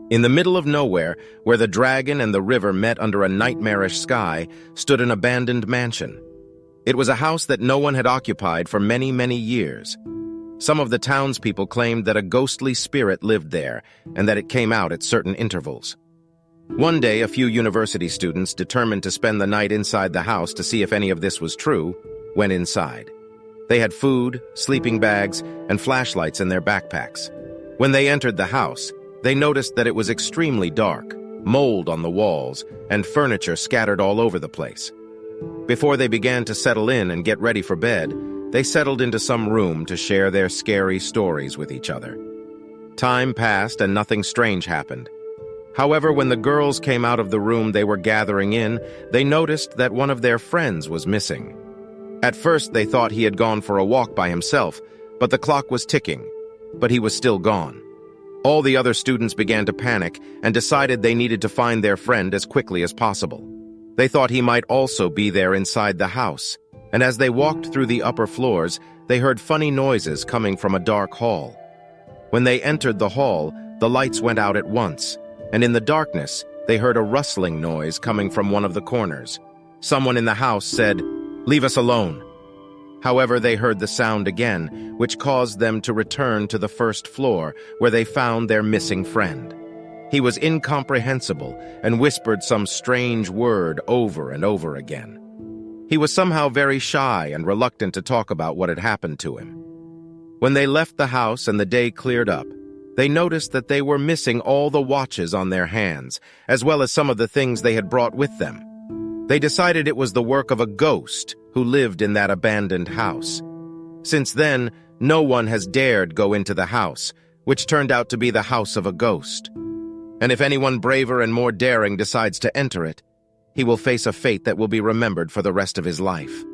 In the middle of nowhere, where the dragon and the river met under a nightmarish sky, stood an abandoned mansion. It was a house that no one had occupied for many, many years. Some of the townspeople claimed that a ghostly spirit lived there and that it came out at certain intervals. One day, a few university students, determined to spend the night inside the house to see if any of this was true, went inside. They had food, sleeping bags, and flashlights in their backpacks. When they entered the house, they noticed that it was extremely dark, mold on the walls, and furniture scattered all over the place. Before they began to settle in and get ready for bed, they settled into some room to share their scary stories with each other. Time passed and nothing strange happened. However, when the girls came out of the room they were gathering in, they noticed that one of their friends was missing. At first, they thought he had gone for a walk by himself, but the clock was ticking, but he was still gone. All the other students began to panic and decided they needed to find their friend as quickly as possible. They thought he might also be there inside the house, and as they walked through the upper floors, they heard funny noises coming from a dark hall. When they entered the hall, the lights went out at once, and in the darkness, they heard a rustling noise coming from one of the corners. Someone in the house said, "Leave us alone." However, they heard the sound again, which caused them to return to the first floor, where they found their missing friend. He was incomprehensible and whispered some strange word over and over again. He was somehow very shy and reluctant to talk about what had happened to him. When they left the house and the day cleared up, they noticed that they were missing all the watches on their hands, as well as some of the things they had brought with them. They decided it was the work of a ghost who lived in that abandoned house. Since then, no one has dared go into the house, which turned out to be the house of a ghost. And if anyone braver and more daring decides to enter it, he will face a fate that will be remembered for the rest of his life.